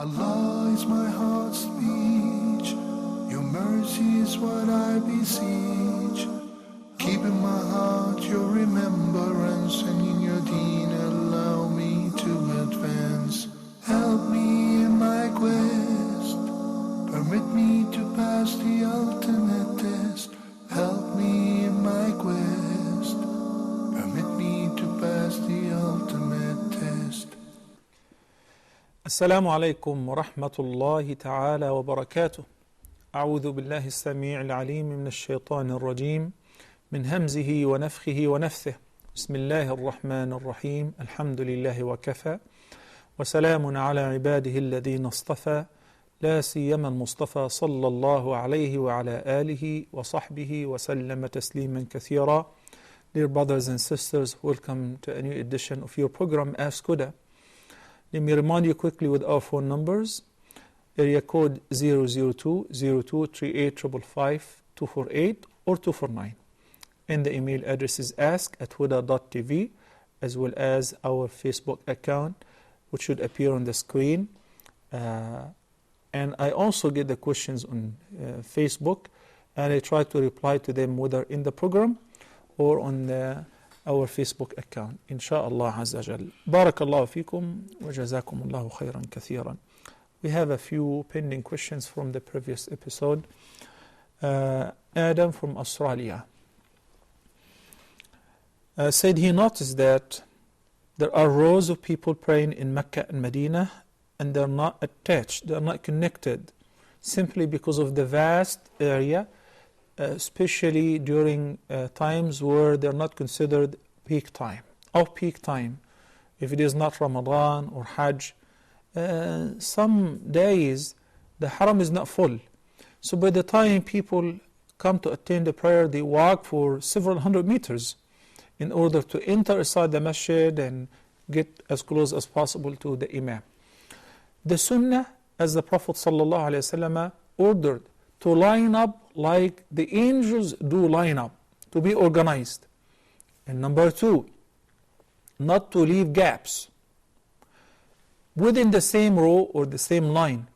Allah is my heart's speech. Your mercy is what I beseech. Keep in my heart your remembrance, and in your deen allow me to advance. Help me in my quest. Permit me to pass the ultimate test. Help me in my quest. Permit me to pass the ultimate test. السلام عليكم ورحمة الله تعالى وبركاته. أعوذ بالله السميع العليم من الشيطان الرجيم من همزه ونفخه ونفثه. بسم الله الرحمن الرحيم. الحمد لله وكفى وسلام على عباده الذين اصطفى لا سيما المصطفى صلى الله عليه وعلى آله وصحبه وسلم تسليما كثيرا. Dear brothers and sisters, welcome to a new edition of your program Ask Huda. Let me remind you quickly with our phone numbers. Area code 002-0238-555-248 or 249. And the email address is ask@huda.tv, as well as our Facebook account, which should appear on the screen. And I also get the questions on Facebook, and I try to reply to them whether in the program or on our Facebook account. Insha'Allah Azza Jal. Barakallahu fikum wa jazakumullahu khairan kathiran. We have a few pending questions from the previous episode. Adam from Australia said he noticed that there are rows of people praying in Mecca and Medina, and they're not attached, they're not connected, simply because of the vast area, especially during times where they're not considered peak time. If it is not Ramadan or Hajj, some days the haram is not full. So by the time people come to attend the prayer, they walk for several hundred meters in order to enter inside the masjid and get as close as possible to the imam. The sunnah, as the Prophet ﷺ ordered, to line up like the angels do line up, to be organized. And number two, not to leave gaps within the same row or the same line.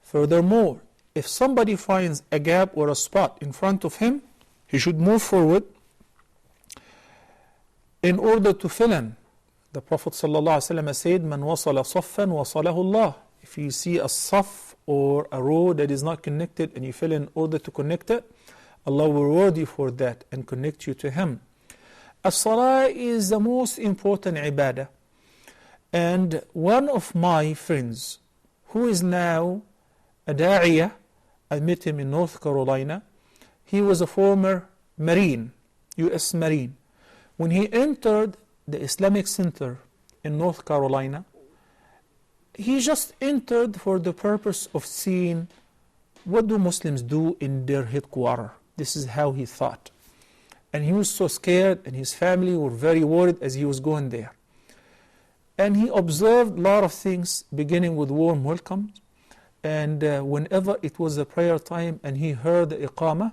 Furthermore, if somebody finds a gap or a spot in front of him, he should move forward in order to fill in. The Prophet ﷺ said, "Man wasala saffan wasalahu Allah." If you see a saf or a row that is not connected and you fill in order to connect it, Allah will reward you for that and connect you to Him. As-salah is the most important ibadah. And one of my friends, who is now a da'iyah, I met him in North Carolina. He was a former Marine, U.S. Marine. When he entered the Islamic Center in North Carolina, he just entered for the purpose of seeing what do Muslims do in their headquarters. This is how he thought. And he was so scared, and his family were very worried as he was going there. And he observed a lot of things, beginning with warm welcomes. And whenever it was a prayer time and he heard the iqamah,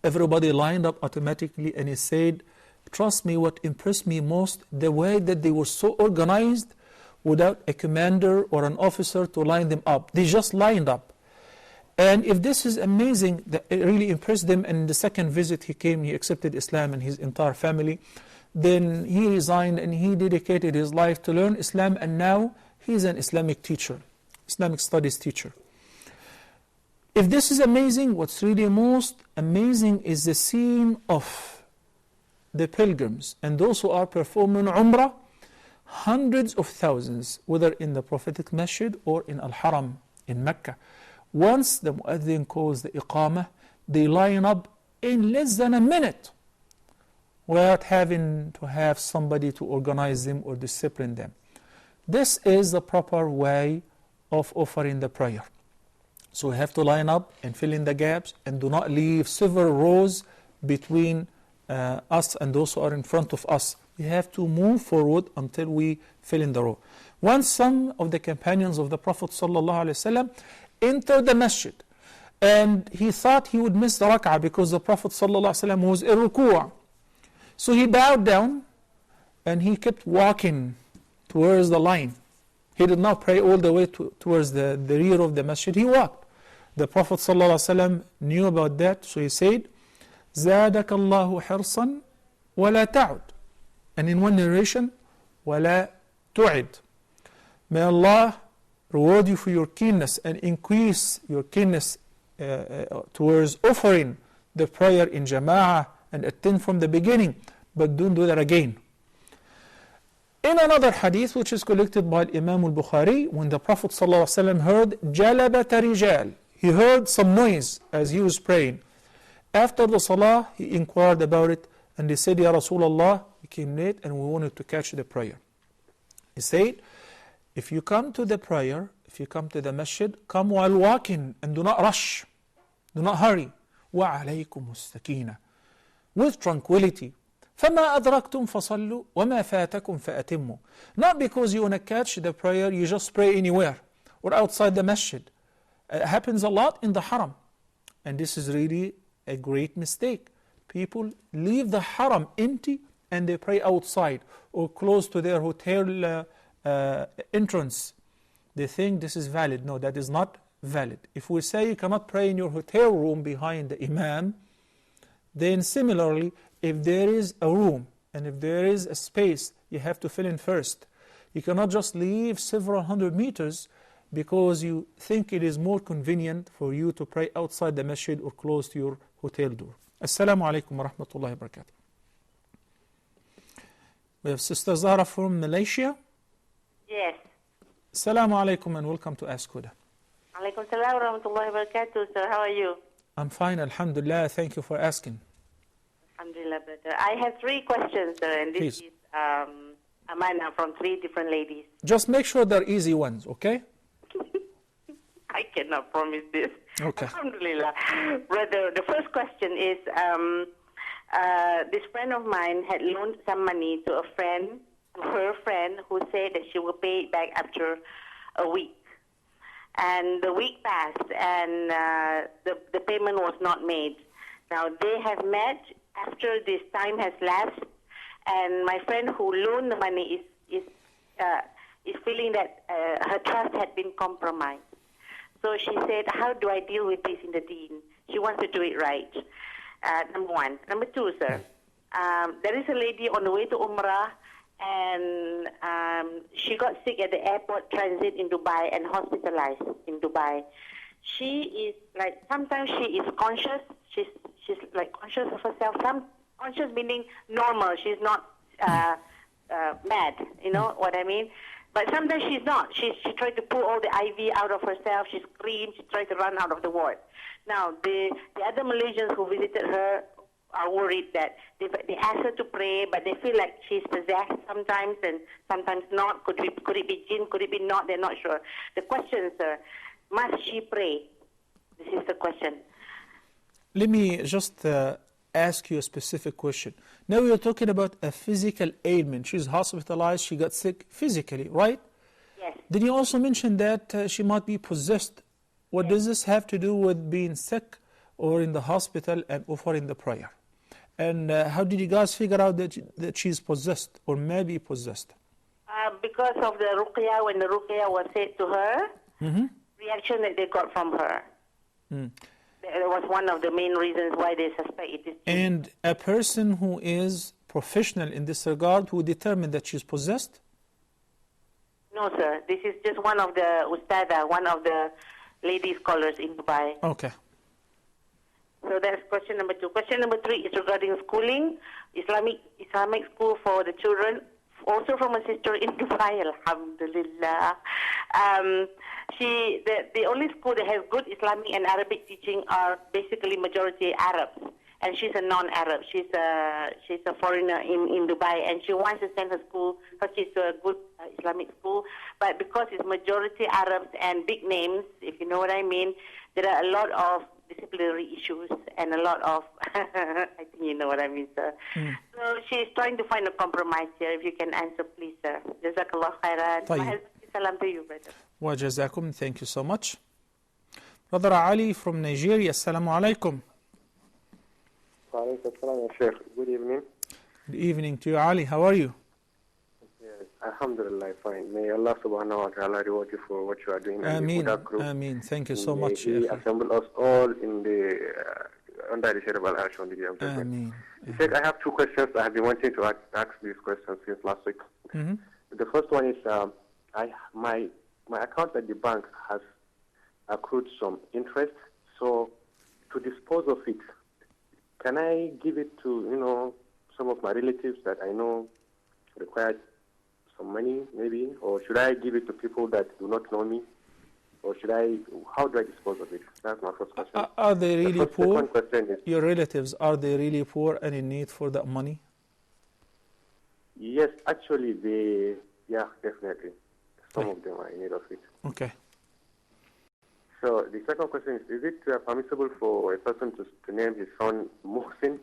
everybody lined up automatically, and he said, "Trust me, what impressed me most, the way that they were so organized without a commander or an officer to line them up. They just lined up." And if this is amazing, that it really impressed them. And the second visit he came, he accepted Islam and his entire family. Then he resigned and he dedicated his life to learn Islam, and now he's an Islamic teacher, Islamic studies teacher. If this is amazing, what's really most amazing is the scene of the pilgrims and those who are performing Umrah, hundreds of thousands, whether in the prophetic masjid or in Al-Haram in Mecca. Once the muaddin calls the iqamah, they line up in less than a minute without having to have somebody to organize them or discipline them. This is the proper way of offering the prayer. So we have to line up and fill in the gaps, and do not leave several rows between us and those who are in front of us. We have to move forward until we fill in the row. Once some of the companions of the Prophet ﷺ entered the masjid, and he thought he would miss the rak'ah because the Prophet ﷺ was in ruku'. So he bowed down and he kept walking towards the line. He did not pray all the way towards the rear of the masjid. He walked. The Prophet ﷺ knew about that, so he said, زادك الله حرصا ولا تعد. And in one narration, ولا تعد. May Allah reward you for your keenness and increase your keenness towards offering the prayer in jama'ah and attend from the beginning, but don't do that again. In another hadith which is collected by Imam al-Bukhari, when the Prophet ﷺ heard جَلَبَةَ رِجَالٍ, he heard some noise as he was praying. After the salah, he inquired about it, and they said, Ya Rasulullah, we came late and we wanted to catch the prayer. He said, if you come to the prayer, if you come to the masjid, come while walking and do not rush, do not hurry. وَعَلَيْكُمُ السَّكِينَةِ, with tranquility. فَمَا أَدْرَكْتُمْ فَصَلُّوا وَمَا فَاتَكُمْ فَأَتِمُّوا. Not because you want to catch the prayer, you just pray anywhere or outside the masjid. It happens a lot in the haram. And this is really a great mistake. People leave the haram empty and they pray outside or close to their hotel entrance. They think this is valid. No, that is not valid. If we say you cannot pray in your hotel room behind the imam, then similarly, if there is a room and if there is a space, you have to fill in first. You cannot just leave several hundred meters because you think it is more convenient for you to pray outside the masjid or close to your hotel door. Assalamu alaikum wa rahmatullahi wa barakatuh. We have Sister Zara from Malaysia. Yes. Assalamu alaikum and welcome to Ask Huda. Alaikum salam wa rahmatullahi wa barakatuh, sir. How are you? I'm fine, alhamdulillah. Thank you for asking. Alhamdulillah, brother. I have 3 questions, sir, and this Please. is Amana from 3 different ladies. Just make sure they're easy ones, okay? I cannot promise this. Okay. Alhamdulillah. Brother, the first question is, this friend of mine had loaned some money to her friend, who said that she will pay it back after a week. And the week passed, and the payment was not made. Now, they have met after this time has lapsed, and my friend who loaned the money is feeling that her trust had been compromised. So she said, how do I deal with this in the deen? She wants to do it right. Number 1. Number 2, sir. There is a lady on the way to Umrah, and she got sick at the airport transit in Dubai and hospitalized in Dubai. She is like, sometimes she is conscious. She's like conscious of herself. Conscious meaning normal. She's not mad. You know what I mean? But sometimes she's not. She tried to pull all the IV out of herself. She screamed. She tried to run out of the ward. Now, the other Malaysians who visited her are worried that they ask her to pray, but they feel like she's possessed sometimes and sometimes not. Could it be jinn? Could it be not? They're not sure. The question, sir, must she pray? This is the question. Let me just ask you a specific question. Now we are talking about a physical ailment. She's hospitalized, she got sick physically, right? Yes. Did you also mention that she might be possessed? What Yes. does this have to do with being sick or in the hospital and offering the prayer? And how did you guys figure out that she's possessed or may be possessed? Because of the ruqyah, when the ruqyah was said to her, reaction that they got from her. That was one of the main reasons why they suspect it is. And a person who is professional in this regard who determined that she's possessed? No, sir. This is just one of the ustada, one of the lady scholars in Dubai. Okay. So that's question number 2. Question number 3 is regarding schooling, Islamic school for the children, also from a sister in Dubai, alhamdulillah. The only school that has good Islamic and Arabic teaching are basically majority Arabs, and she's a non-Arab. She's a foreigner in Dubai, and she wants to send her kids to a good Islamic school. But because it's majority Arabs and big names, if you know what I mean, there are a lot of disciplinary issues and a lot of, I think you know what I mean, sir. So she's trying to find a compromise here. If you can answer, please, sir. Jazakallah khairan. Salam to you, brother. Wa jazakum. Thank you so much. Brother Ali from Nigeria, assalamu alaikum. Wa alaikum assalam, ya Sheikh. Good evening. Good evening to you, Ali. How are you? Yes, Alhamdulillah, fine. May Allah subhanahu wa ta'ala reward you for what you are doing in the Ameen. Huda group. Ameen. Thank you so May much, He Sheikh. assemble us all in the under the shade of Al-Arsh on the day of judgment. Ameen. Sheikh, I have two questions. I have been wanting to ask these questions since last week. Mm-hmm. The first one is my account at the bank has accrued some interest. So to dispose of it, can I give it to some of my relatives that I know required some money, maybe, or should I give it to people that do not know me, or how do I dispose of it? That's my first question. Are they really poor? Second question is, Your relatives, are they really poor and in need for that money? yes, actually, definitely. Some of them are in need of it. Okay. So the second question is it permissible for a person to name his son Muhsin?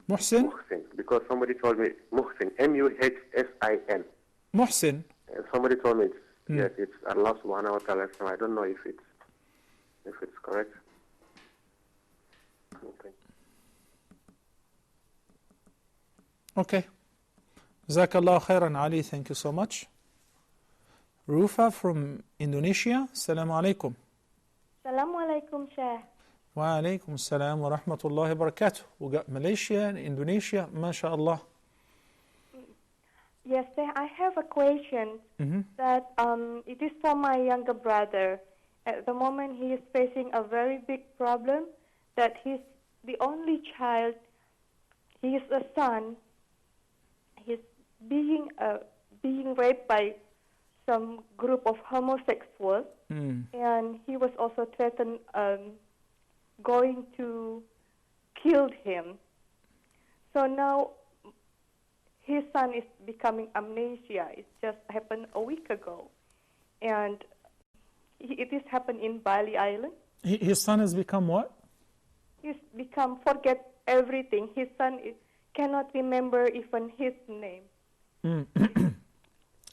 Muhsin? Muhsin, because somebody told me Muhsin, Muhsin. Muhsin. Somebody told me yes, it's Allah subhanahu wa ta'ala. So I don't know if it's correct. Okay. Jazakallah khairan, Ali. Thank you so much. Rufa from Indonesia. Assalamu alaikum. Assalamu alaikum, Sheikh. Wa alaikum assalam wa rahmatullahi wa barakatuh. We got Malaysia and Indonesia. MashaAllah. Yes, Sheikh, I have a question that it is for my younger brother. At the moment, he is facing a very big problem that he's the only child. He is a son. He's being raped by some group of homosexuals, and he was also threatened going to kill him. So now his son is becoming amnesia. It just happened a week ago, and it is happened in Bali Island. His son has become what? He's become forget everything. His son cannot remember even his name.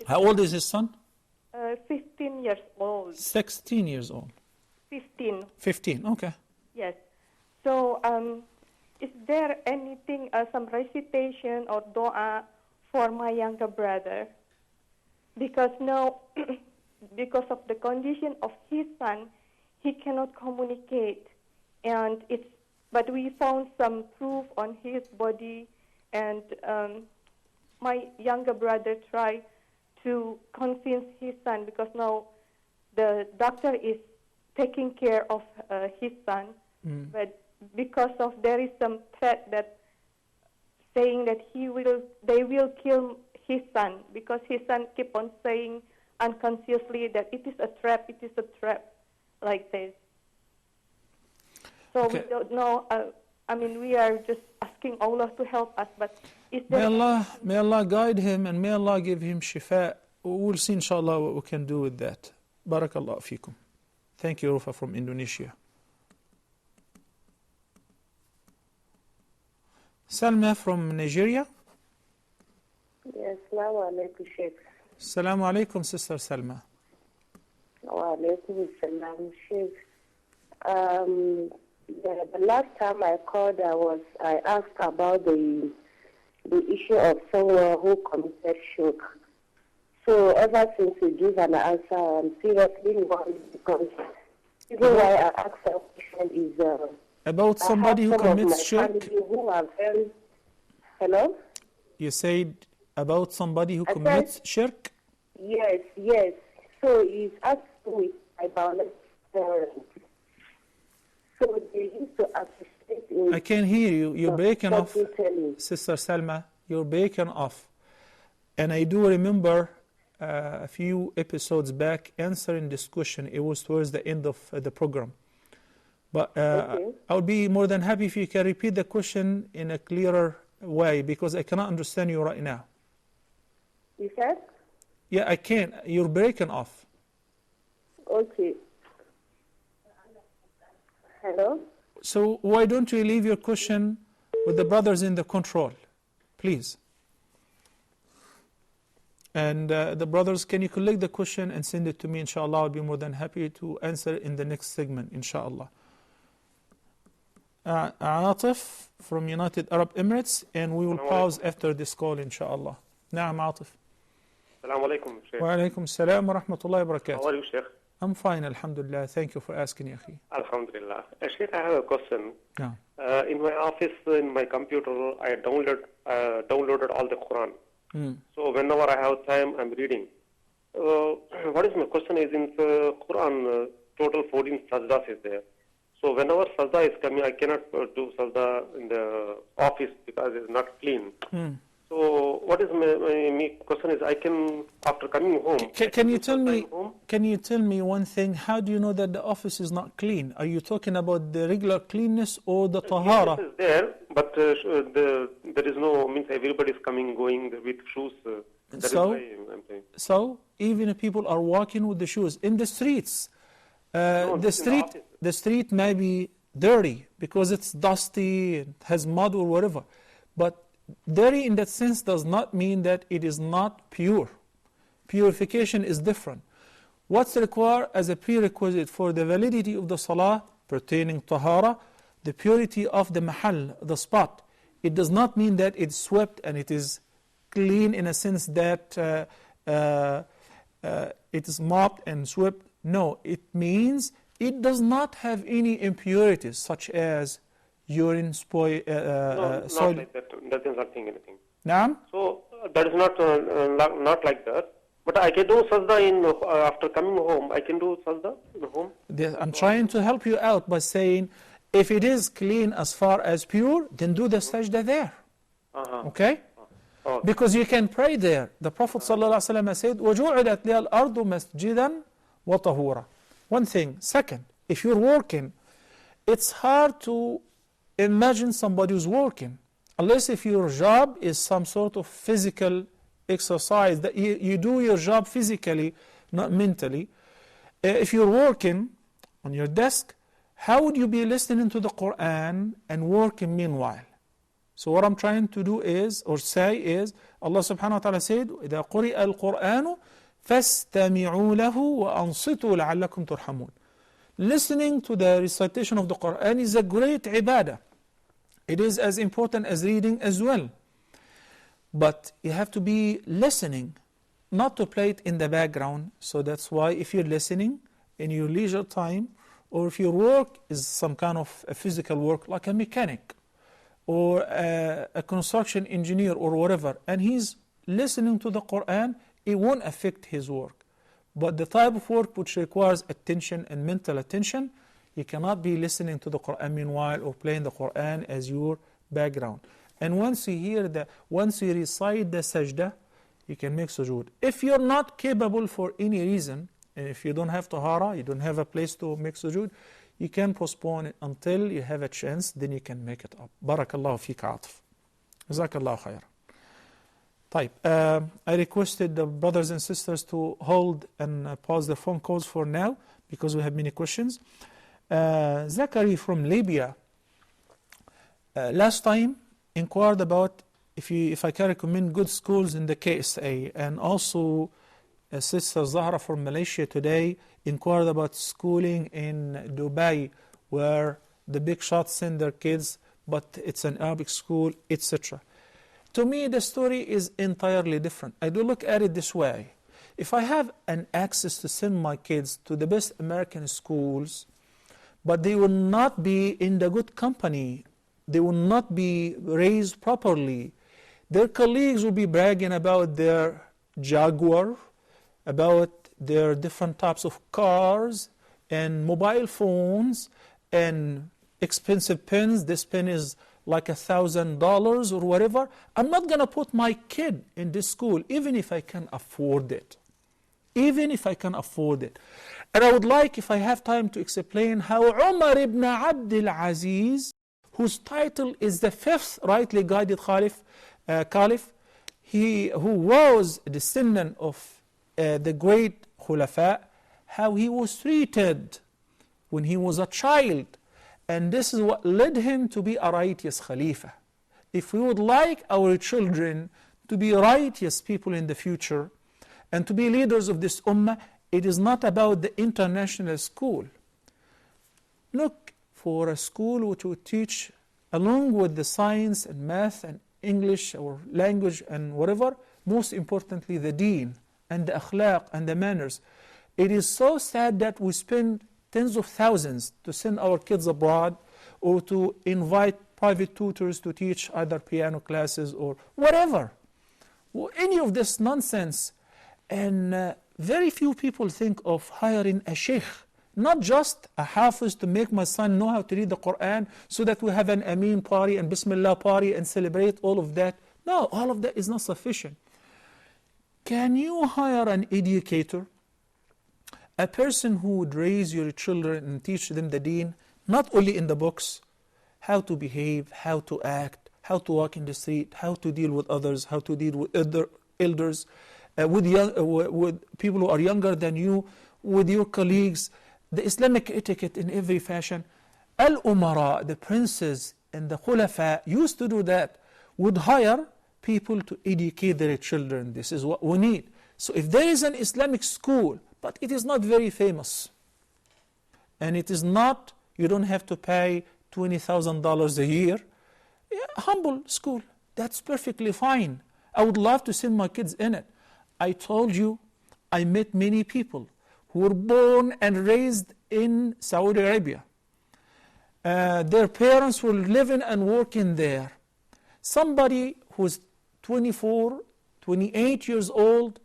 How old is his son? 15 years old. 16 years old. 15. 15, okay. Yes. So, is there anything, some recitation or dua for my younger brother? Because now, because of the condition of his son, he cannot communicate, and but we found some proof on his body, and my younger brother tried to convince his son, because now the doctor is taking care of his son, but because of there is some threat that saying that they will kill his son, because his son keep on saying unconsciously that it is a trap, like this. So Okay. we don't know. We are just asking Allah to help us, but is there... May Allah guide him and may Allah give him shifa. We'll see inshallah what we can do with that. Barakallah fikum. Thank you, Rufa from Indonesia. Salma from Nigeria. Yes, Assalamu alaikum, Sheikh. Assalamu alaikum, Sister Salma. Wa alaikum assalam, Sheikh. The last time I called, I asked about the issue of someone who committed shirk. So ever since you give an answer, I'm seriously worried, because the reason why I asked that question is About somebody who commits shirk? Who are very... Hello? You said about somebody who commits shirk? Yes. So he's asked me about parents. So they used to associate in... I can't hear you. You're breaking off. Telling. Sister Salma, you're breaking off. And I do remember a few episodes back answering this question. It was towards the end of the program. But Okay. I would be more than happy if you can repeat the question in a clearer way, because I cannot understand you right now. You said? Yeah, I can. You're breaking off. Okay. Hello? So why don't you leave your question with the brothers in the control, please? And the brothers, can you collect the question and send it to me, inshallah? I'll be more than happy to answer in the next segment, inshallah. Atif from United Arab Emirates, and we will pause after this call, inshallah. Naam, Atif. Assalamu alaikum, Sheikh. Wa alaikum salam wa rahmatullahi wa How barakatuh. are you, Sheikh? I'm fine, alhamdulillah. Thank you for asking, ya akhi. Alhamdulillah. Sheikh, I have a question. Yeah. In my office, in my computer, I downloaded all the Quran. So whenever I have time, I'm reading. What is my question is in the Quran, total 14 sajdas is there. So whenever sajda is coming, I cannot do sajda in the office because it's not clean. So what is my question is, I can, after coming home... Can you tell me one thing? How do you know that the office is not clean? Are you talking about the regular cleanness or the tahara? Yes, is there, but there is no, means everybody is coming, going with shoes. That is why I'm saying. So, even if people are walking with the shoes in the streets, the street may be dirty because it's dusty, it has mud or whatever. But dirty in that sense does not mean that it is not pure. Purification is different. What's required as a prerequisite for the validity of the salah pertaining tahara, the purity of the mahal, the spot. It does not mean that it's swept and it is clean in a sense that it is mopped and swept. No, it means it does not have any impurities such as urine, soil. Not like that. That is not anything. Naam? So that is not like that. But I can do sajda in after coming home. I can do sajda in home. I'm trying to help you out by saying, if it is clean as far as pure, then do the sajda there. Okay? Because you can pray there. The Prophet ﷺ said, وَجُعِلَتْ لِيَ الْأَرْضُ مَسْجِدًا وَطَهُورًا. One thing. Second, if you're working, it's hard to imagine somebody who's working, unless if your job is some sort of physical exercise, that you do your job physically, not mentally. If you're working on your desk, how would you be listening to the Quran and working meanwhile? So what I'm trying to do is, or say is, Allah subhanahu wa ta'ala said, إِذَا قُرِئَ الْقُرْآنُ فَاسْتَمِعُوا لَهُ وَأَنصِتُوا لَعَلَّكُمْ تُرْحَمُونَ. Listening to the recitation of the Quran is a great ibadah. It is as important as reading as well. But you have to be listening, not to play it in the background. So that's why if you're listening in your leisure time, or if your work is some kind of a physical work, like a mechanic, or a construction engineer or whatever, and he's listening to the Quran, it won't affect his work. But the type of work which requires attention and mental attention, you cannot be listening to the Quran meanwhile or playing the Quran as your background. And once you recite the sajda, you can make sujood. If you're not capable for any reason, and if you don't have tahara, you don't have a place to make sujood, you can postpone it until you have a chance, then you can make it up. Barakallahu feeka Atif. Jazakallahu khair. I requested the brothers and sisters to hold and pause their phone calls for now because we have many questions. Zachary from Libya last time inquired about if I can recommend good schools in the KSA, and also Sister Zahra from Malaysia today inquired about schooling in Dubai, where the big shots send their kids, but it's an Arabic school, etc. To me, the story is entirely different. I do look at it this way. If I have an access to send my kids to the best American schools, but they will not be in the good company, they will not be raised properly, their colleagues will be bragging about their Jaguar, about their different types of cars and mobile phones and expensive pens. This pen is like $1,000 or whatever. I'm not going to put my kid in this school, even if I can afford it. Even if I can afford it. And I would like, if I have time, to explain how Umar ibn Abdul Aziz, whose title is the fifth rightly guided caliph, who was a descendant of the great Khulafa, how he was treated when he was a child. And this is what led him to be a righteous Khalifa. If we would like our children to be righteous people in the future and to be leaders of this ummah, it is not about the international school. Look for a school which will teach, along with the science and math and English or language and whatever, most importantly the deen, and the akhlaq and the manners. It is so sad that we spend tens of thousands to send our kids abroad or to invite private tutors to teach either piano classes or whatever. Any of this nonsense. And very few people think of hiring a sheikh, not just a hafiz to make my son know how to read the Quran so that we have an Ameen party and Bismillah party and celebrate all of that. No, all of that is not sufficient. Can you hire an educator, a person who would raise your children and teach them the deen, not only in the books, how to behave, how to act, how to walk in the street, how to deal with others, how to deal with elders, with people who are younger than you, with your colleagues, the Islamic etiquette in every fashion. Al-Umara, the princes and the Khulafa used to do that, would hire people to educate their children. This is what we need. So if there is an Islamic school, but it is not very famous, and it is not, you don't have to pay $20,000 a year, humble school, that's perfectly fine. I would love to send my kids in it. I told you, I met many people who were born and raised in Saudi Arabia. Their parents were living and working there. Somebody who's 24, 28 years old,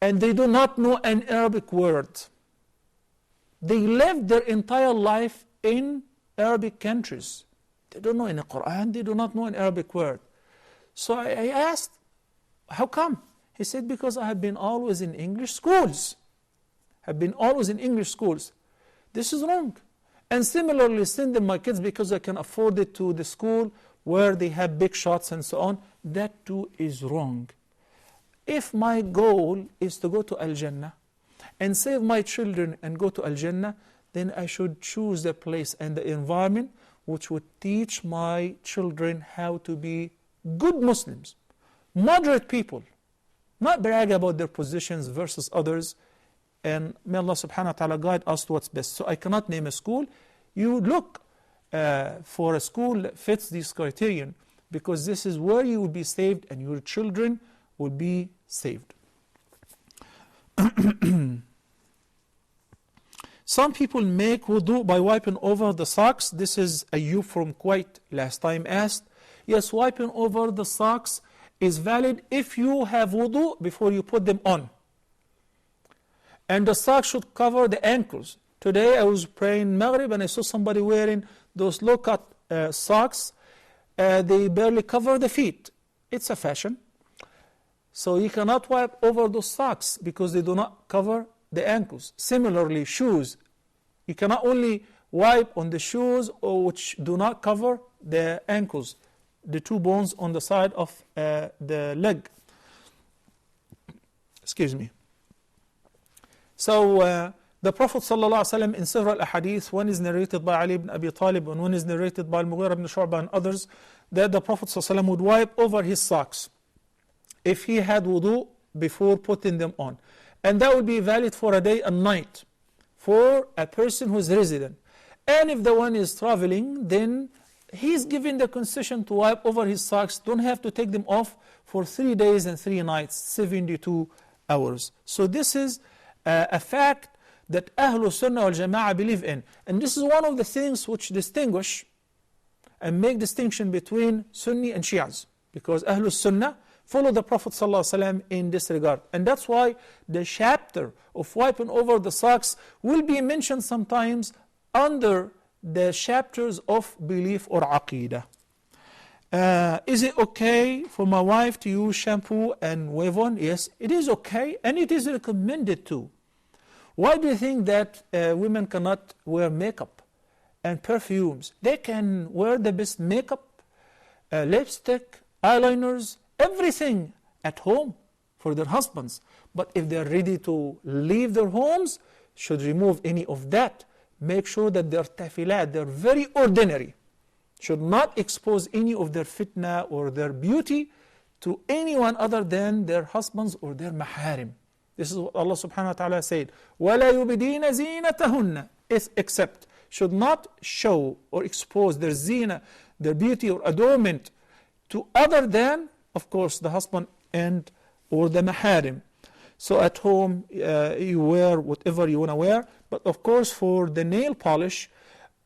and they do not know an Arabic word. They lived their entire life in Arabic countries. They don't know in the Quran, they do not know an Arabic word. So I asked, how come? He said, because I have been always in English schools. Have been always in English schools. This is wrong. And similarly, sending my kids because I can afford it to the school where they have big shots and so on, that too is wrong. If my goal is to go to Al-Jannah and save my children and go to Al-Jannah, then I should choose the place and the environment which would teach my children how to be good Muslims, moderate people, not brag about their positions versus others. And may Allah subhanahu wa ta'ala guide us to what's best. So I cannot name a school. You look for a school that fits this criterion, because this is where you will be saved and your children will be saved. Some people make wudu by wiping over the socks. This is Ayyub from Kuwait last time asked. Yes, wiping over the socks is valid if you have wudu before you put them on. And the socks should cover the ankles. Today I was praying Maghrib and I saw somebody wearing those low-cut socks. They barely cover the feet. It's a fashion. So you cannot wipe over those socks because they do not cover the ankles. Similarly, shoes. You cannot only wipe on the shoes which do not cover the ankles, the two bones on the side of the leg. Excuse me. So the Prophet ﷺ in several ahadith, one is narrated by Ali ibn Abi Talib and one is narrated by Al-Mughira ibn Shu'bah and others, that the Prophet ﷺ would wipe over his socks if he had wudu before putting them on. And that would be valid for a day and night for a person who is resident. And if the one is traveling, then he's given the concession to wipe over his socks, don't have to take them off for 3 days and 3 nights, 72 hours. So this is a fact that Ahlul Sunnah wal Jama'ah believe in. And this is one of the things which distinguish and make distinction between Sunni and Shias. Because Ahlul Sunnah follow the Prophet ﷺ in this regard. And that's why the chapter of wiping over the socks will be mentioned sometimes under the chapters of belief or aqidah. Is it okay for my wife to use shampoo and wave on? Yes, it is okay, and it is recommended to. Why do you think that women cannot wear makeup and perfumes? They can wear the best makeup, lipstick, eyeliners, everything at home for their husbands. But if they're ready to leave their homes, should remove any of that. Make sure that their tafilat, they're very ordinary, should not expose any of their fitna or their beauty to anyone other than their husbands or their maharim. This is what Allah subhanahu wa ta'ala said. وَلَا يُبْدِينَ زِينَتَهُنَّ, except, should not show or expose their zina, their beauty or adornment to other than, of course, the husband and or the maharim. So at home, you wear whatever you want to wear. But of course, for the nail polish,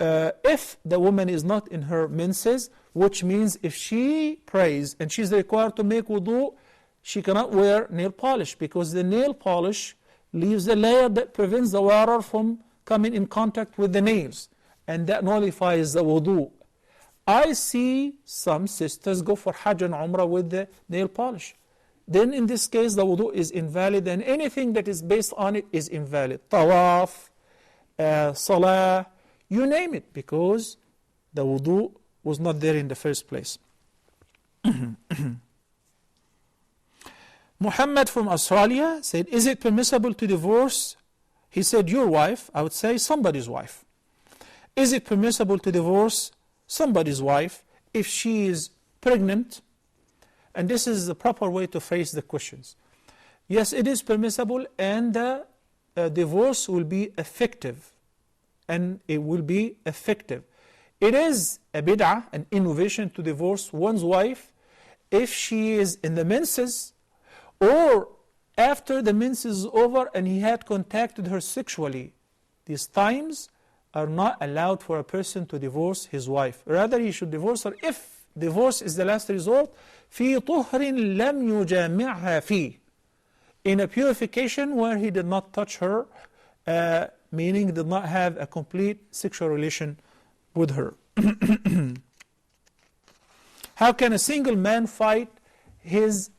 if the woman is not in her menses, which means if she prays and she's required to make wudu, she cannot wear nail polish, because the nail polish leaves a layer that prevents the water from coming in contact with the nails, and that nullifies the wudu. I see some sisters go for Hajj and Umrah with the nail polish. Then in this case, the wudu is invalid, and anything that is based on it is invalid. Tawaf, salah, you name it, because the wudu was not there in the first place. Muhammad from Australia said, is it permissible to divorce? He said, your wife. I would say somebody's wife. Is it permissible to divorce somebody's wife if she is pregnant? And this is the proper way to phrase the questions. Yes, it is permissible, and the divorce will be effective. And it will be effective. It is a bid'ah, an innovation, to divorce one's wife if she is in the menses, or after the menses is over and he had contacted her sexually. These times are not allowed for a person to divorce his wife. Rather, he should divorce her if divorce is the last resort. في طهر لم يجامعها فيه, in a purification where he did not touch her, meaning did not have a complete sexual relation with her. How can a single man fight his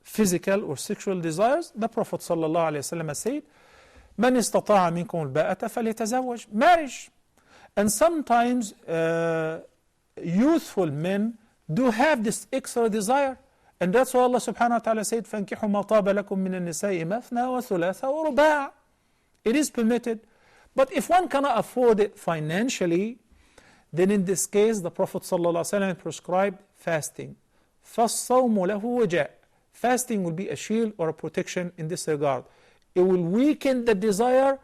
physical or sexual desires? The Prophet ﷺ said, من استطاع منكم الباءة فليتزوج. Marriage. And sometimes youthful men do have this extra desire. And that's why Allah subhanahu wa ta'ala said, فَانْكِحُوا مَا طَابَ لَكُم مِّنَ النِّسَاءِ مَثْنَى وَثُلَاثَ وَرُبَاعَ. It is permitted. But if one cannot afford it financially, then in this case the Prophet ﷺ prescribed fasting. فَالصَّوْمُ لَهُ وَجَاء. Fasting will be a shield or a protection in this regard. It will weaken the desire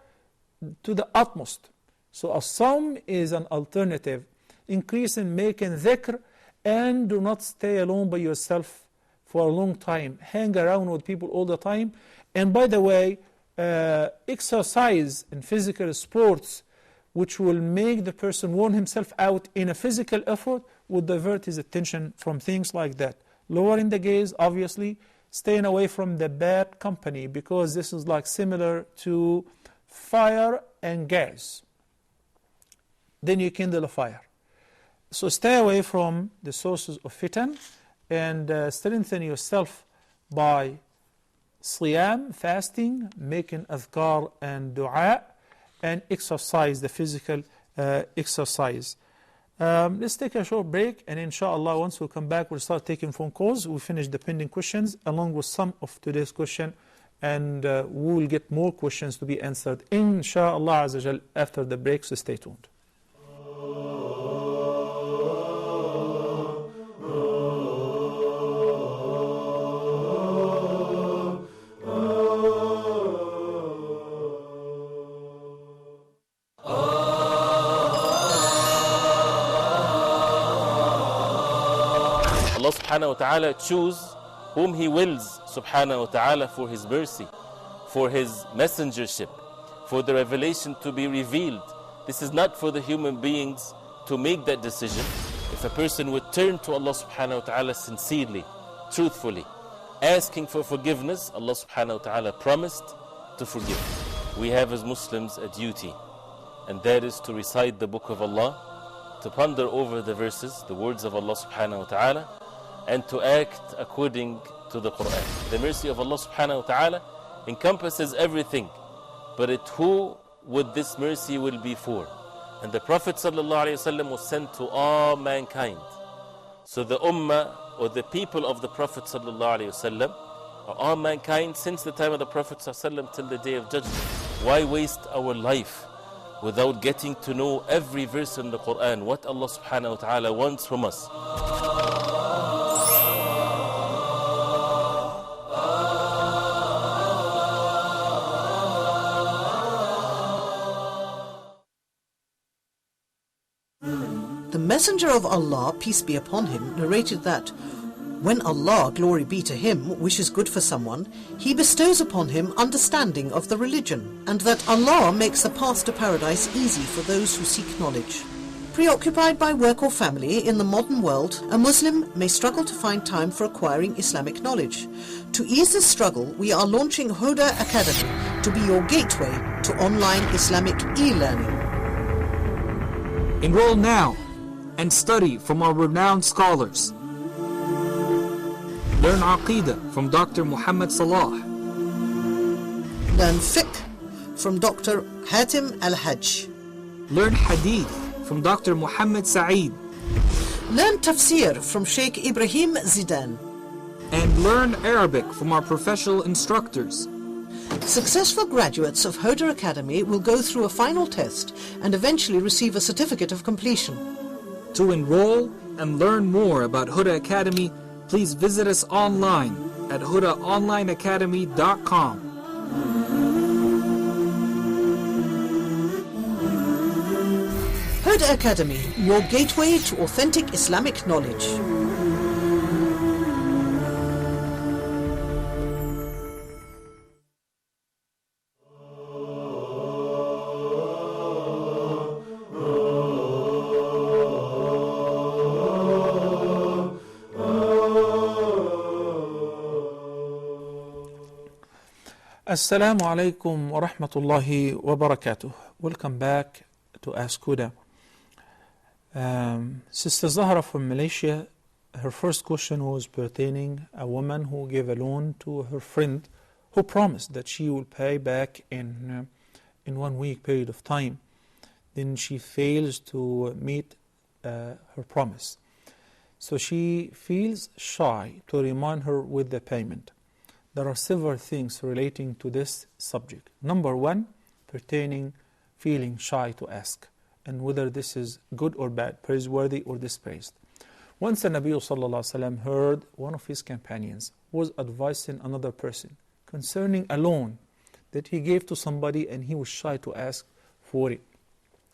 to the utmost. So a sawm is an alternative. Increase in making dhikr, and do not stay alone by yourself for a long time. Hang around with people all the time. And by the way, exercise and physical sports, which will make the person worn himself out in a physical effort, will divert his attention from things like that. Lowering the gaze, obviously, staying away from the bad company, because this is like similar to fire and gas. Then you kindle a fire. So stay away from the sources of fitan, and strengthen yourself by siyam, fasting, making adhkar and dua, and exercise, the physical exercise. Let's take a short break, and inshallah once we come back we'll start taking phone calls. We'll finish the pending questions along with some of today's question, and we will get more questions to be answered inshallah azza jal after the break, so stay tuned. Allah subhanahu wa ta'ala choose whom He wills subhanahu wa ta'ala for His mercy, for His messengership, for the revelation to be revealed. This is not for the human beings to make that decision. If a person would turn to Allah subhanahu wa ta'ala sincerely, truthfully, asking for forgiveness, Allah subhanahu wa ta'ala promised to forgive. We have as Muslims a duty, and that is to recite the book of Allah, to ponder over the verses, the words of Allah subhanahu wa ta'ala, and to act according to the Quran. The mercy of Allah subhanahu wa ta'ala encompasses everything, but who would this mercy will be for? And the Prophet sallallahu alaihi wasallam was sent to all mankind. So the ummah, or the people of the Prophet sallallahu alaihi wasallam, are all mankind since the time of the Prophet sallallahu alaihi wasallam till the day of judgment. Why waste our life without getting to know every verse in the Quran, what Allah subhanahu wa ta'ala wants from us? The Messenger of Allah, peace be upon him, narrated that When Allah, glory be to Him, wishes good for someone, He bestows upon him understanding of the religion, and that Allah makes the path to paradise easy for those who seek knowledge. Preoccupied by work or family in the modern world, a Muslim may struggle to find time for acquiring Islamic knowledge. To ease this struggle, we are launching Huda Academy to be your gateway to online Islamic e-learning. Enroll now and study from our renowned scholars. Learn Aqidah from Dr. Muhammad Salah. Learn Fiqh from Dr. Hatim Al-Hajj. Learn Hadith from Dr. Muhammad Saeed. Learn Tafsir from Sheikh Ibrahim Zidan. And learn Arabic from our professional instructors. Successful graduates of Huda Academy will go through a final test and eventually receive a certificate of completion. To enroll and learn more about Huda Academy, please visit us online at hudaonlineacademy.com. Huda Academy, your gateway to authentic Islamic knowledge. Assalamu alaikum wa rahmatullahi wa barakatuh. Welcome back to Ask Huda. Sister Zahra from Malaysia, her first question was pertaining a woman who gave a loan to her friend who promised that she will pay back in 1 week period of time. Then she fails to meet her promise. So she feels shy to remind her with the payment. There are several things relating to this subject. Number one, pertaining feeling shy to ask, and whether this is good or bad, praiseworthy or dispraised. Once the Nabi sallallahu alaihi wasallam heard one of his companions was advising another person concerning a loan that he gave to somebody and he was shy to ask for it.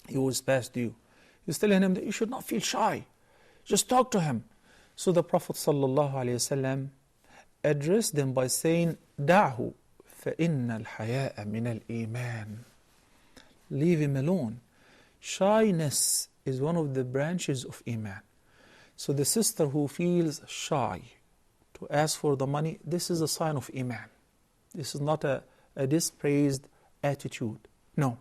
He was past due. He was telling him that you should not feel shy. Just talk to him. So the Prophet sallallahu alaihi wasallam addressed them by saying, دَعْهُ فَإِنَّ الْحَيَاءَ مِنَ الْإِيمَانِ. Leave him alone. Shyness is one of the branches of Iman. So the sister who feels shy to ask for the money, this is a sign of Iman. This is not a dispraised attitude. No.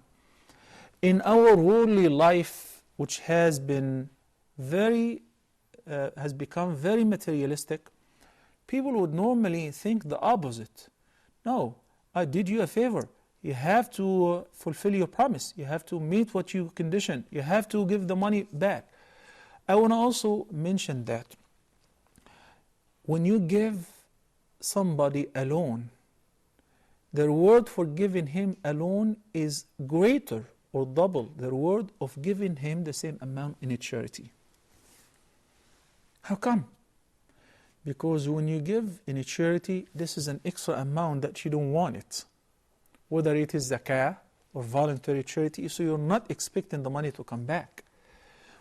In our worldly life, which has become very materialistic, people would normally think the opposite. No, I did you a favor. You have to fulfill your promise. You have to meet what you conditioned. You have to give the money back. I want to also mention that when you give somebody a loan, the reward for giving him a loan is greater or double the reward of giving him the same amount in a charity. How come? Because when you give in a charity, this is an extra amount that you don't want it. Whether it is zakah or voluntary charity, so you're not expecting the money to come back.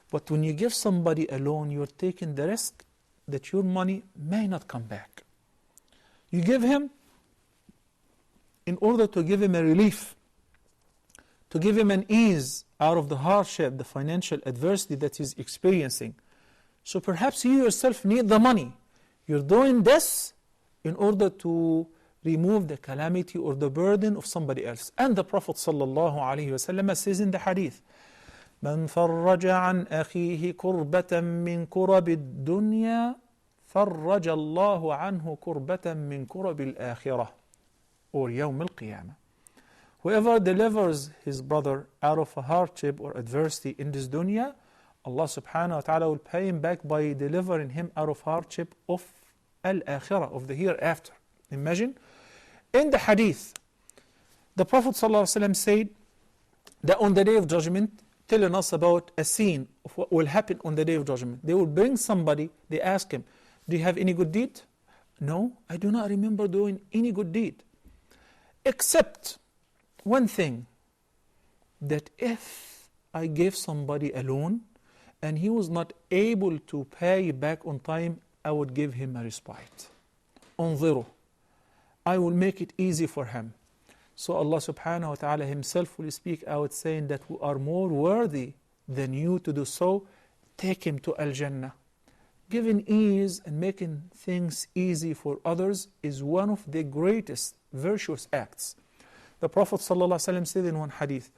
But when you give somebody a loan, you're taking the risk that your money may not come back. You give him in order to give him a relief, to give him an ease out of the hardship, the financial adversity that he's experiencing. So perhaps you yourself need the money. You're doing this in order to remove the calamity or the burden of somebody else. And the Prophet ﷺ says in the hadith, من فرج عن أخيه كربة من كرب الدنيا فرج الله عنه كربة من كرب الآخرة or يوم القيامة. Whoever delivers his brother out of a hardship or adversity in this dunya, Allah subhanahu wa ta'ala will pay him back by delivering him out of hardship of al-akhirah, of the hereafter. Imagine, in the hadith, the Prophet ﷺ said that on the Day of Judgment, telling us about a scene of what will happen on the Day of Judgment. They will bring somebody, they ask him, do you have any good deed? No, I do not remember doing any good deed. Except one thing, that if I gave somebody a loan and he was not able to pay back on time, I would give him a respite. انظروا, I will make it easy for him. So Allah subhanahu wa ta'ala himself will speak out saying that we are more worthy than you to do so. Take him to Al-Jannah. Giving ease and making things easy for others is one of the greatest virtuous acts. The Prophet ﷺ said in one hadith,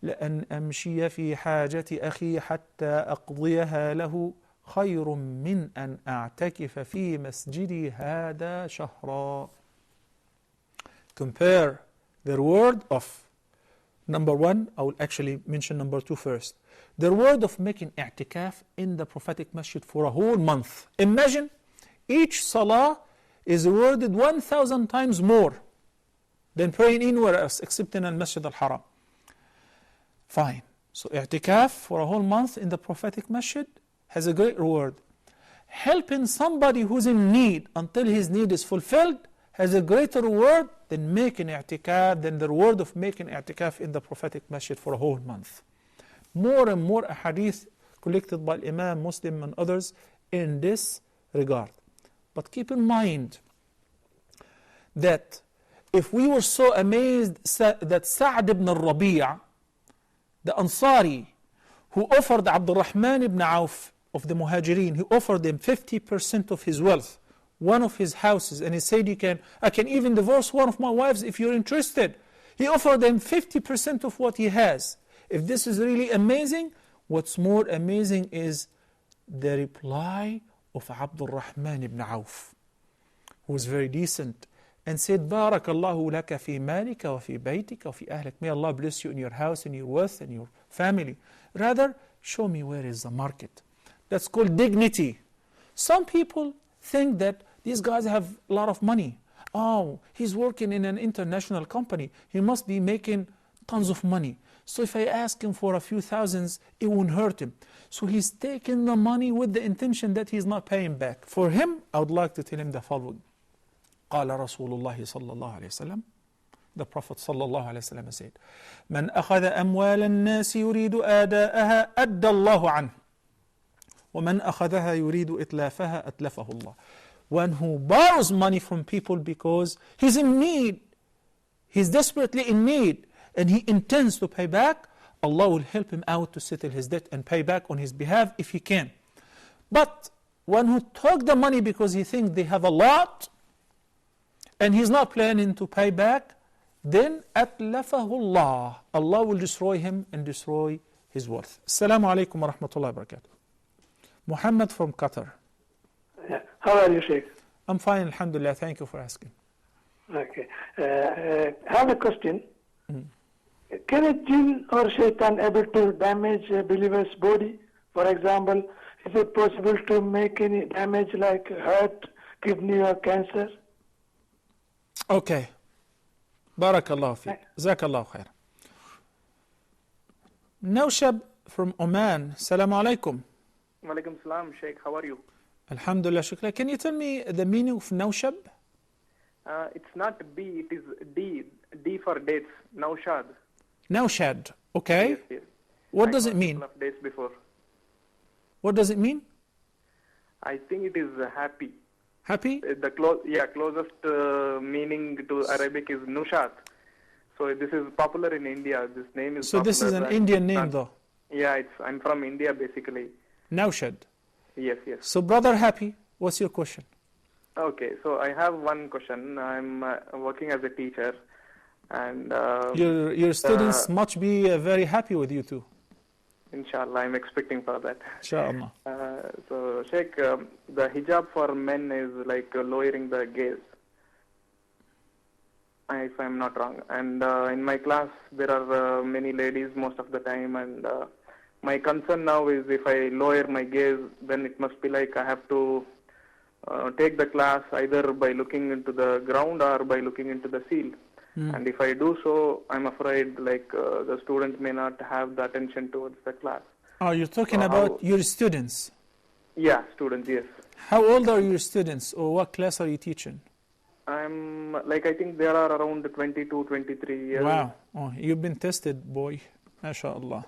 لأن أمشي في حاجة أخي حتى أقضيها له خير من أن أعتكف في مسجدي هذا شهرا. Compare the reward of number one, I will actually mention number two first. The reward of making i'tikaf in the prophetic masjid for a whole month. Imagine each salah is rewarded 1,000 times more than praying anywhere else except in al-Masjid al-Haram. Fine. So i'tikaf for a whole month in the prophetic masjid has a great reward. Helping somebody who's in need until his need is fulfilled has a greater reward than making i'tikaf, than the reward of making i'tikaf in the prophetic masjid for a whole month. More and more hadith collected by Imam Muslim and others in this regard. But keep in mind that if we were so amazed that Sa'd ibn al-Rabi', the Ansari, who offered Abdul Rahman ibn Auf of the Muhajirin, he offered him 50% of his wealth, one of his houses, and he said, I can even divorce one of my wives if you're interested. He offered them 50% of what he has. If this is really amazing, what's more amazing is the reply of Abdul Rahman ibn Auf, who was very decent, and said, بارك الله لك في مالك وفي بيتك وفي أهلك. May Allah bless you in your house, in your wealth, and your family. Rather, show me where is the market. That's called dignity. Some people think that these guys have a lot of money. Oh, he's working in an international company. He must be making tons of money. So if I ask him for a few thousands, it won't hurt him. So he's taking the money with the intention that he's not paying back. For him, I would like to tell him the following. قال رسول الله صلى الله عليه وسلم, the Prophet صلى الله عليه وسلم said, من أخذ أموال الناس يريد آداءها أدى الله عنه ومن أخذها يريد إتلافها أتلفه الله. One who borrows money from people because he's in need, he's desperately in need, and he intends to pay back, Allah will help him out to settle his debt and pay back on his behalf if he can. But one who took the money because he thinks they have a lot, and he's not planning to pay back, then أتلفه الله. Allah will destroy him and destroy his wealth. Assalamu alaikum wa rahmatullahi wa barakatuh. Muhammad from Qatar. How are you, Sheikh? I'm fine, alhamdulillah. Thank you for asking. Okay. I have a question. Can a jinn or shaitan able to damage a believer's body? For example, is it possible to make any damage like heart, kidney or cancer? Okay. Barakallahu fi. Jazakallahu khair. Nawshab from Oman. Assalamu alaikum. Walaikum salam, Sheikh. How are you? Alhamdulillah, shukra. Can you tell me the meaning of Nawshab? It's not B, it is D. D for dates. Naushad. Naushad. Okay. Yes, yes. What does it mean? A couple of days before. What does it mean? I think it is happy. Happy? The closest meaning to Arabic is Nushad. So this is popular in India. This name is so popular. This is an Indian name though? Yeah, I'm from India basically. Naushad. Yes, yes. So brother Happy, what's your question? Okay, so I have one question. I'm working as a teacher, and your students must be very happy with you too. Inshallah, I'm expecting for that. Inshallah. So, Sheikh, the hijab for men is like lowering the gaze, if I'm not wrong. And in my class, there are many ladies most of the time, and my concern now is if I lower my gaze, then it must be like I have to take the class either by looking into the ground or by looking into the ceiling. And if I do so, I'm afraid like the student may not have the attention towards the class. Oh, you're talking about your students? Yeah, students, yes. How old are your students, or what class are you teaching? I'm like, I think there are around 22, 23 years. Wow, oh, you've been tested, boy. MashaAllah.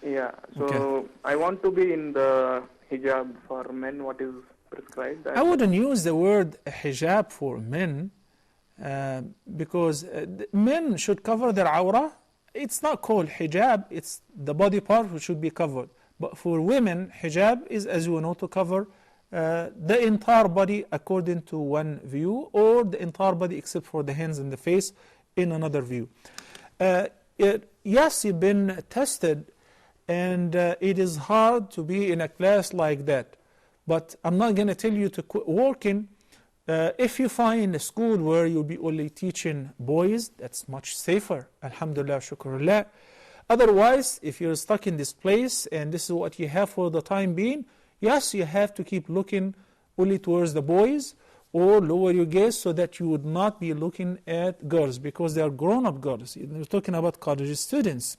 Yeah, so okay. I want to be in the hijab for men. What is prescribed? I wouldn't use the word hijab for men because men should cover their awrah. It's not called hijab, it's the body part which should be covered. But for women, hijab is, as you know, to cover the entire body according to one view, or the entire body except for the hands and the face in another view. Yes, you've been tested, and it is hard to be in a class like that. But I'm not going to tell you to quit working. If you find a school where you'll be only teaching boys, that's much safer. Alhamdulillah, shukrullah. Otherwise, if you're stuck in this place and this is what you have for the time being, yes, you have to keep looking only towards the boys or lower your gaze so that you would not be looking at girls because they are grown-up girls. You're talking about college students.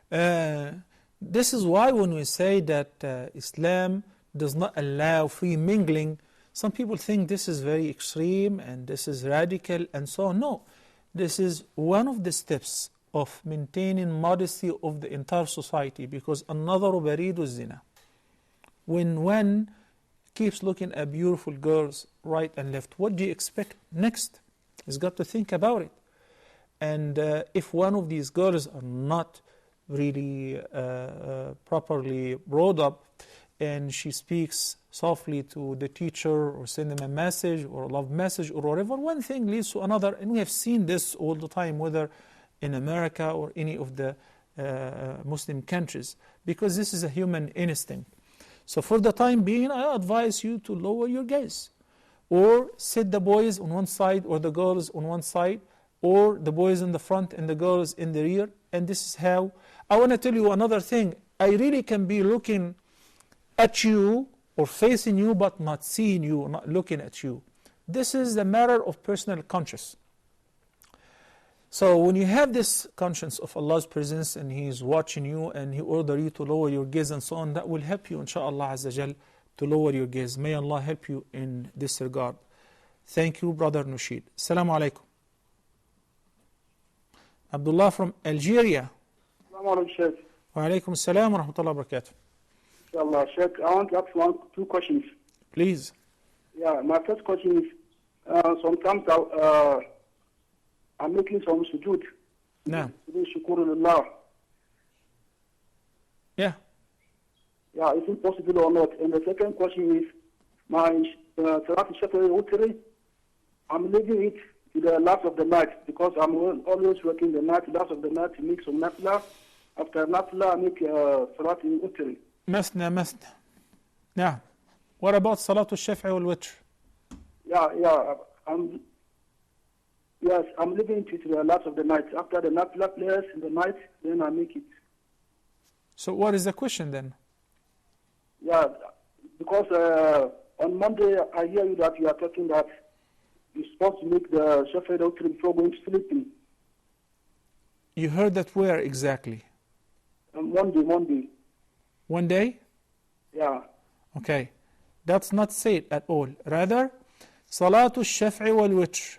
This is why when we say that Islam does not allow free mingling, some people think this is very extreme and this is radical and so on. No, this is one of the steps of maintaining modesty of the entire society, because another baridu zina. When one keeps looking at beautiful girls right and left, what do you expect next? He's got to think about it. And if one of these girls are not really properly brought up, and she speaks softly to the teacher or send them a message or a love message or whatever, one thing leads to another. And we have seen this all the time, whether in America or any of the Muslim countries, because this is a human instinct. So for the time being, I advise you to lower your gaze, or sit the boys on one side or the girls on one side, or the boys in the front and the girls in the rear. And this is how. I want to tell you another thing. I really can be looking at you or facing you but not seeing you, not looking at you. This is a matter of personal conscience. So when you have this conscience of Allah's presence and He is watching you and He orders you to lower your gaze and so on, that will help you, inshaAllah Azza Jal, to lower your gaze. May Allah help you in this regard. Thank you, Brother Nushid. Assalamu alaikum. Abdullah from Algeria. Assalamu alaikum, Sheikh. Wa alaikum assalam wa rahmatullahi wa barakatuh. Inshallah, Sheikh, I want to ask two questions. Please. Yeah, my first question is, sometimes I'm making some sujood. No. Shukurullah. Yeah. Yeah, is it possible or not? And the second question is, my Salat al-Shafr Wutri, I'm leaving it to the last of the night because I'm always working the night, last of the night to make some nafla. After nafla, I make Salat al-Wutri. Masna. Yeah. What about Salat al-Shaf'i wal-Witr? Yeah. I'm leaving it to the last of the night. After the nafla prayers in the night, then I make it. So what is the question then? Yeah, because on Monday I hear you that you are talking that you're supposed to make the Shafir Witr before going to sleeping. You heard that where exactly? Monday. One day? Yeah. Okay. That's not said at all. Rather, Salatul Shaf'i wal Witr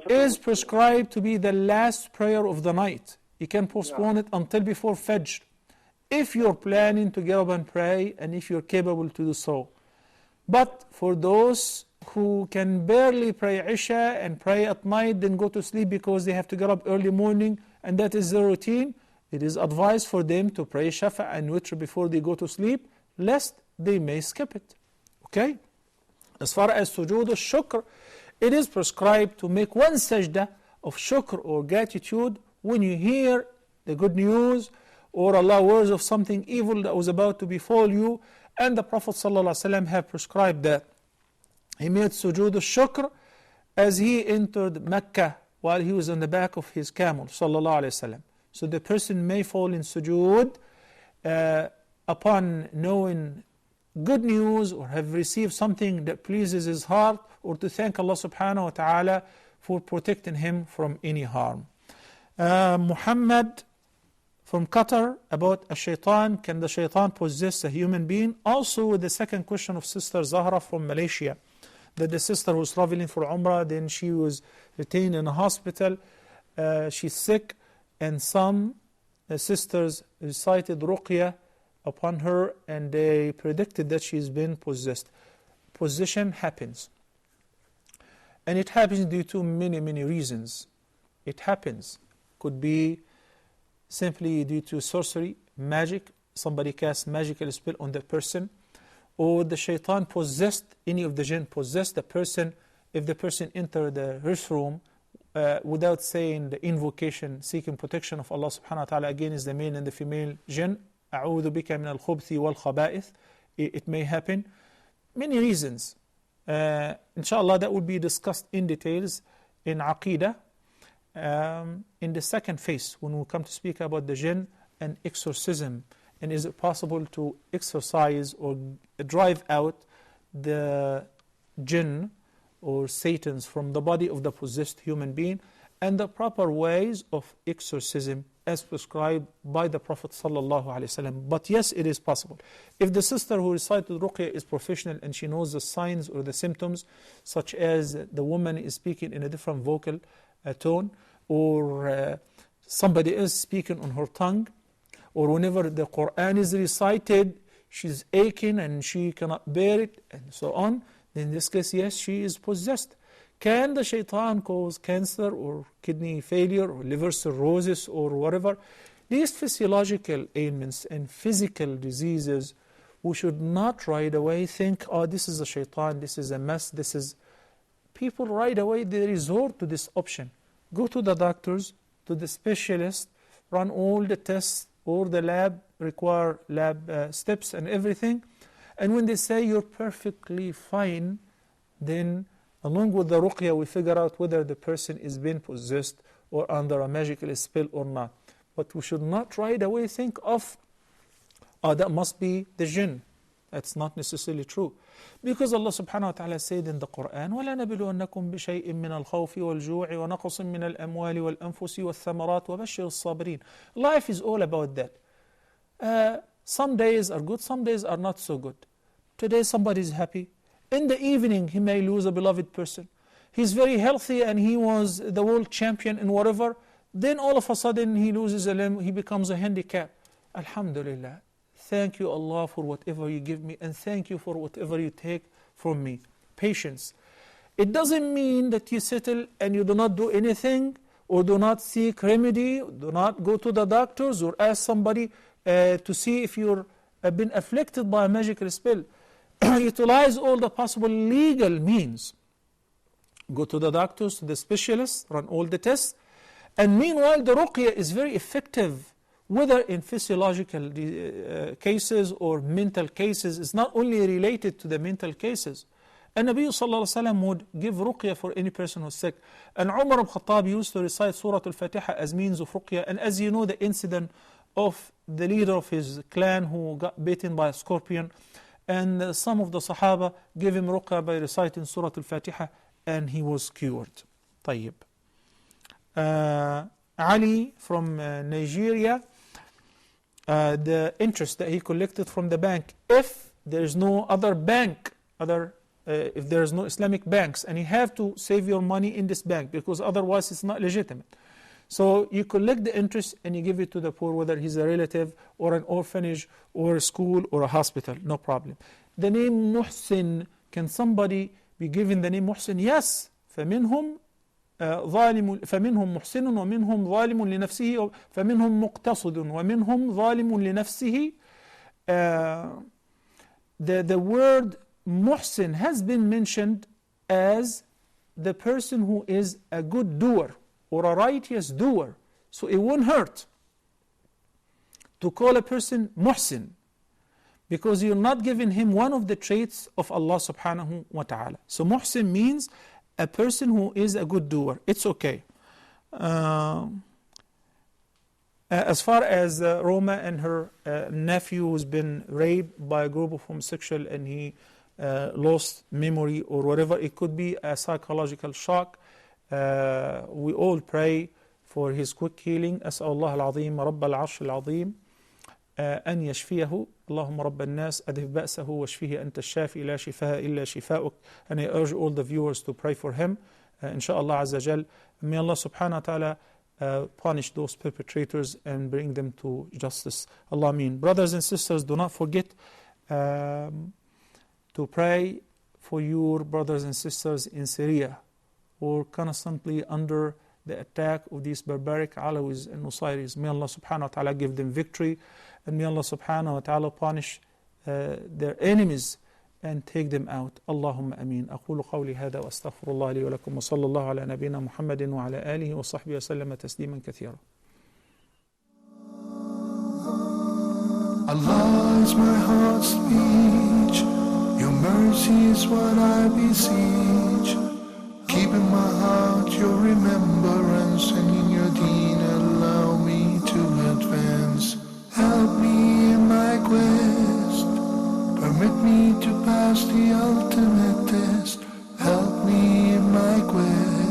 is prescribed to be the last prayer of the night. You can postpone it until before Fajr, if you're planning to get up and pray and if you're capable to do so. But for those who can barely pray Isha and pray at night, then go to sleep because they have to get up early morning and that is their routine, it is advised for them to pray Shafa and Witr before they go to sleep, lest they may skip it. Okay? As far as sujood al-shukr, it is prescribed to make one sajda of shukr or gratitude when you hear the good news or Allah words of something evil that was about to befall you. And the Prophet ﷺ have prescribed that. He made sujood al-shukr as he entered Mecca while he was on the back of his camel, ﷺ. So the person may fall in sujood upon knowing good news or have received something that pleases his heart, or to thank Allah subhanahu wa ta'ala for protecting him from any harm. Muhammad from Qatar about a shaitan. Can the shaitan possess a human being? Also with the second question of Sister Zahra from Malaysia, that the sister was traveling for Umrah, then she was retained in a hospital, she's sick, and some sisters recited ruqya upon her and they predicted that she's been possessed. Possession happens. And it happens due to many, many reasons. It happens. Could be simply due to sorcery, magic. Somebody casts magical spell on the person. Or the shaitan possessed, any of the jinn possessed the person. If the person entered the restroom without saying the invocation, seeking protection of Allah subhanahu wa ta'ala against the male and the female jinn, أعوذ بك من الخبث والخبائث, it may happen. Many reasons. Inshallah, that will be discussed in details in Aqidah in the second phase when we come to speak about the jinn and exorcism. And is it possible to exorcise or drive out the jinn or Satans from the body of the possessed human being, and the proper ways of exorcism as prescribed by the Prophet ﷺ. But yes, it is possible. If the sister who recited Ruqya is professional and she knows the signs or the symptoms, such as the woman is speaking in a different vocal tone, or somebody is speaking on her tongue, or whenever the Quran is recited, she's aching and she cannot bear it, and so on, then in this case, yes, she is possessed. Can the shaitan cause cancer or kidney failure or liver cirrhosis or whatever? These physiological ailments and physical diseases, we should not right away think, oh, this is a shaitan, this is a mess, this is... People right away, they resort to this option. Go to the doctors, to the specialist, run all the tests, or the lab, require lab steps and everything. And when they say you're perfectly fine, then along with the ruqya, we figure out whether the person is being possessed or under a magical spell or not. But we should not right away think of, oh, that must be the jinn. That's not necessarily true. Because Allah subhanahu wa ta'ala said in the Quran, وَلَنَبِلُوَنَّكُمْ بِشَيْءٍ مِّنَ الْخَوْفِ وَالْجُوعِ وَنَقْصٍ مِّنَ الْأَمْوَالِ وَالْأَنفُسِ وَالثَّمَرَاتِ وَبَشِّرِ الصَّابِرِينَ. Life is all about that. Some days are good, some days are not so good. Today somebody is happy. In the evening he may lose a beloved person. He's very healthy and he was the world champion in whatever. Then all of a sudden he loses a limb, he becomes a handicap. Alhamdulillah. Thank you, Allah, for whatever you give me, and thank you for whatever you take from me. Patience. It doesn't mean that you settle and you do not do anything, or do not seek remedy, do not go to the doctors, or ask somebody to see if you're been afflicted by a magical spell. Utilize all the possible legal means. Go to the doctors, to the specialists, run all the tests. And meanwhile, the ruqya is very effective, whether in physiological cases or mental cases. It's not only related to the mental cases. And Nabi sallallahu alaihi wasallam would give ruqya for any person who's sick. And Umar ibn Khattab used to recite Surah Al-Fatiha as means of ruqya. And as you know, the incident of the leader of his clan who got bitten by a scorpion, and some of the Sahaba gave him ruqya by reciting Surah Al-Fatiha, and he was cured. طيب. Ali from Nigeria, the interest that he collected from the bank, if there is no other bank, if there is no Islamic banks, and you have to save your money in this bank because otherwise it's not legitimate. So you collect the interest and you give it to the poor, whether he's a relative or an orphanage or a school or a hospital, no problem. The name Muhsin, can somebody be given the name Muhsin? Yes. فمنهم محسن ومنهم ظالم لنفسه فمنهم مقتصد ومنهم ظالم لنفسه. The word Muhsin has been mentioned as the person who is a good doer or a righteous doer. So it won't hurt to call a person Muhsin, because you're not giving him one of the traits of Allah subhanahu wa ta'ala. So Muhsin means a person who is a good doer. It's okay. As far as Roma and her nephew who's been raped by a group of homosexuals and he lost memory or whatever, it could be a psychological shock. We all pray for his quick healing. أسأل الله العظيم رب العرش العظيم أن يشفيه اللهم رب الناس أذهب بأسه واشفيه أنت الشافي لا شفاء إلا شفاؤك. And I urge all the viewers to pray for him. Inshallah Azza Jal. May Allah subhanahu wa ta'ala punish those perpetrators and bring them to justice. Allah Ameen. Brothers and sisters, do not forget to pray for your brothers and sisters in Syria who are constantly under the attack of these barbaric Alawis and Nusayris. May Allah subhanahu wa ta'ala give them victory, and may Allah subhanahu wa ta'ala punish their enemies and take them out. Allahumma ameen. أقول قولي هذا وأستغفر الله لي ولكم وصلى الله على نبينا محمد وعلى آله وصحبه وسلم تسليما كثيرا. Allah is my heart's speech. Your mercy is what I beseech. Keep in my heart your remembrance, and in your deen allow me to advance. Help me in my quest. Permit me to pass the ultimate test. Help me in my quest.